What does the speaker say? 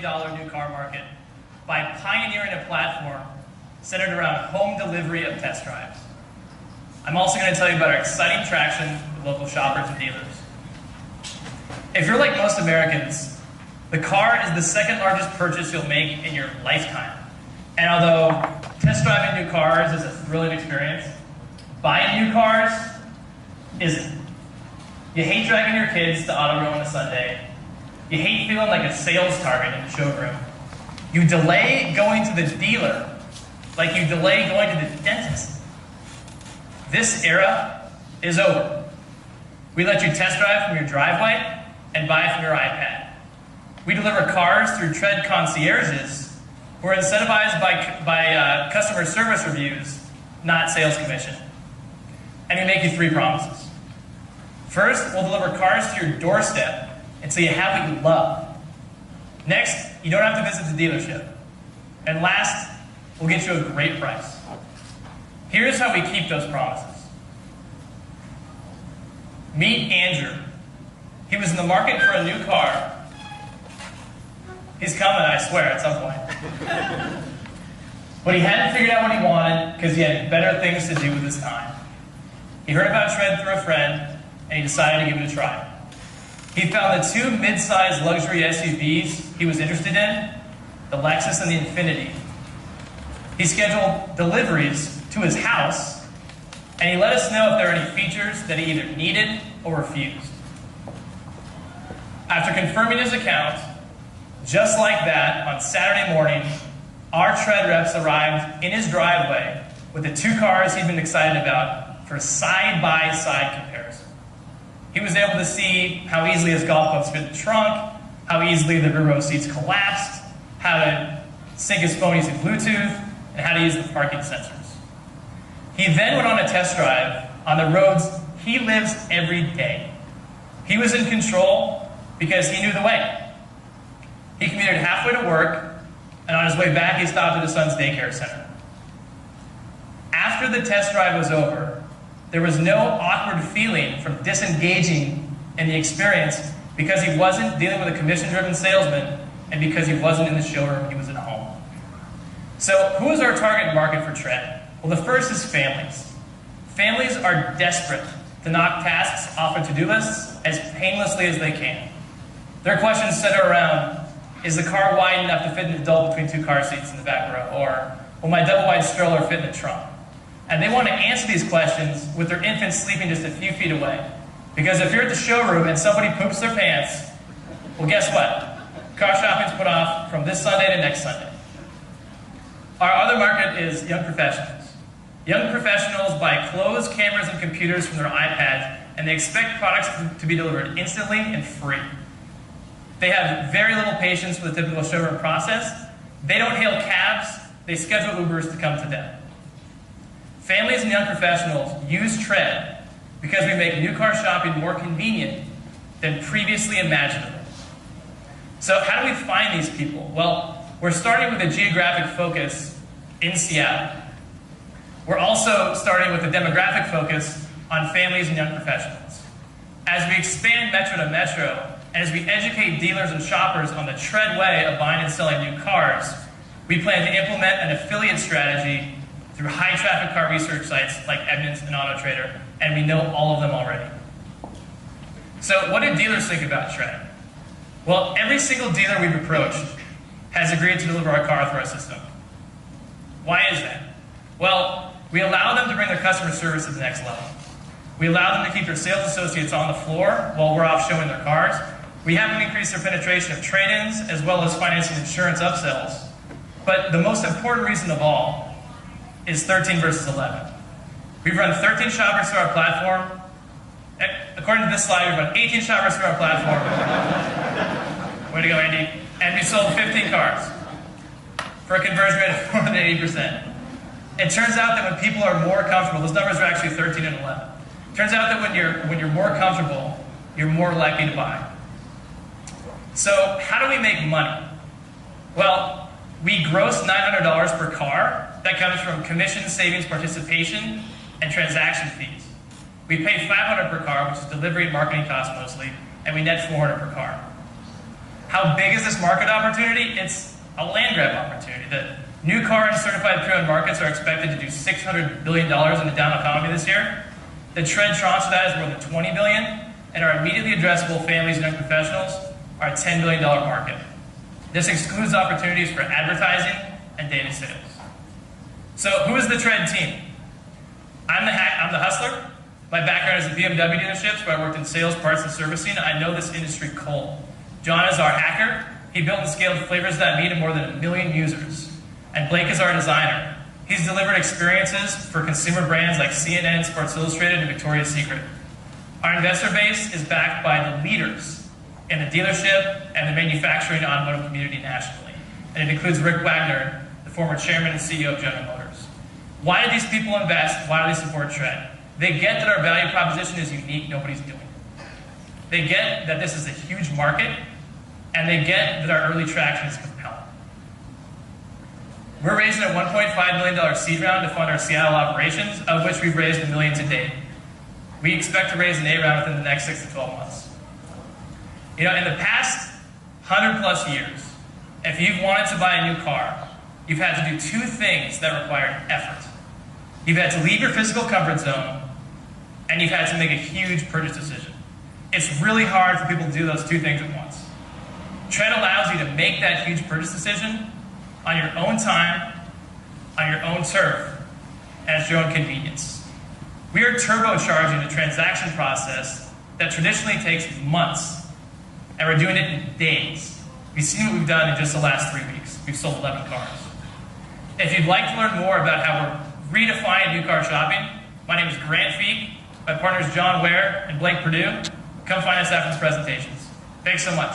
multi-billion-dollar new car market by pioneering a platform centered around home delivery of test drives. I'm also going to tell you about our exciting traction with local shoppers and dealers. If you're like most Americans, the car is the second largest purchase you'll make in your lifetime. And although test driving new cars is a thrilling experience, buying new cars isn't. You hate dragging your kids to auto row on a Sunday. You hate feeling like a sales target in the showroom. You delay going to the dealer like you delay going to the dentist. This era is over. We let you test drive from your driveway and buy from your iPad. We deliver cars through Tread concierges who are incentivized by customer service reviews, not sales commission. And we make you 3 promises. First, we'll deliver cars to your doorstep until you have what you love. Next, you don't have to visit the dealership. And last, we'll get you a great price. Here's how we keep those promises. Meet Andrew. He was in the market for a new car. He's coming, I swear, at some point. But he hadn't figured out what he wanted because he had better things to do with his time. He heard about Tread through a friend, and he decided to give it a try. He found the 2 mid-sized luxury SUVs he was interested in, the Lexus and the Infiniti. He scheduled deliveries to his house, and he let us know if there were any features that he either needed or refused. After confirming his account, just like that, on Saturday morning, our Tread reps arrived in his driveway with the 2 cars he'd been excited about for a side-by-side comparison. He was able to see how easily his golf clubs fit in the trunk, how easily the rear row seats collapsed, how to sync his phone using Bluetooth, and how to use the parking sensors. He then went on a test drive on the roads he lives every day. He was in control because he knew the way. He commuted halfway to work, and on his way back, he stopped at his son's daycare center. After the test drive was over, there was no awkward feeling from disengaging in the experience because he wasn't dealing with a commission-driven salesman and because he wasn't in the showroom, he was at home. So who is our target market for Tread? Well, the first is families. Families are desperate to knock tasks off of to-do lists as painlessly as they can. Their questions center around, is the car wide enough to fit an adult between 2 car seats in the back row? Or will my double-wide stroller fit in the trunk? And they want to answer these questions with their infant sleeping just a few feet away. Because if you're at the showroom and somebody poops their pants, well, guess what? Car shopping's put off from this Sunday to next Sunday. Our other market is young professionals. Young professionals buy closed cameras and computers from their iPads, and they expect products to be delivered instantly and free. They have very little patience for the typical showroom process. They don't hail cabs, they schedule Ubers to come to them. Families and young professionals use Tread because we make new car shopping more convenient than previously imaginable. So how do we find these people? Well, we're starting with a geographic focus in Seattle. We're also starting with a demographic focus on families and young professionals. As we expand metro to metro, and as we educate dealers and shoppers on the Tread way of buying and selling new cars, we plan to implement an affiliate strategy through high-traffic car research sites like Edmunds and AutoTrader, and we know all of them already. So what do dealers think about Tread? Well, every single dealer we've approached has agreed to deliver our car through our system. Why is that? Well, we allow them to bring their customer service to the next level. We allow them to keep their sales associates on the floor while we're off showing their cars. We have them increase their penetration of trade-ins as well as financing insurance upsells. But the most important reason of all is 13 versus 11. We've run 13 shoppers through our platform. According to this slide, we've run 18 shoppers through our platform. Way to go, Andy. And we sold 15 cars for a conversion rate of more than 80%. It turns out that when people are more comfortable, those numbers are actually 13 and 11. It turns out that when you're more comfortable, you're more likely to buy. So how do we make money? Well, we gross $900 per car. That comes from commission, savings, participation, and transaction fees. We pay $500 per car, which is delivery and marketing costs mostly, and we net $400 per car. How big is this market opportunity? It's a land grab opportunity. The new car and certified pre-owned markets are expected to do $600 billion in the down economy this year. The trend tranche of that is more than $20 billion, and our immediately addressable families and young professionals are a $10 billion market. This excludes opportunities for advertising and data sales. So who is the Tread team? I'm the hustler. My background is in BMW dealerships, where I worked in sales, parts, and servicing. I know this industry cold. John is our hacker. He built and scaled Flavors That Meet to more than 1 million users. And Blake is our designer. He's delivered experiences for consumer brands like CNN, Sports Illustrated, and Victoria's Secret. Our investor base is backed by the leaders in the dealership and the manufacturing automotive community nationally. And it includes Rick Wagner, the former chairman and CEO of General Motors. Why do these people invest? Why do they support Tread? They get that our value proposition is unique, nobody's doing it. They get that this is a huge market, and they get that our early traction is compelling. We're raising a $1.5 million seed round to fund our Seattle operations, of which we've raised $1 million to date. We expect to raise an A round within the next 6 to 12 months. You know, in the past 100 plus years, if you've wanted to buy a new car, you've had to do 2 things that required effort. You've had to leave your physical comfort zone, and you've had to make a huge purchase decision. It's really hard for people to do those 2 things at once. Tread allows you to make that huge purchase decision on your own time, on your own turf, and at your own convenience. We are turbocharging the transaction process that traditionally takes months, and we're doing it in days. You've seen what we've done in just the last 3 weeks. We've sold 11 cars. If you'd like to learn more about how we're redefining new car shopping, my name is Grant Feek. My partners John Ware and Blake Perdue. Come find us after the presentations. Thanks so much.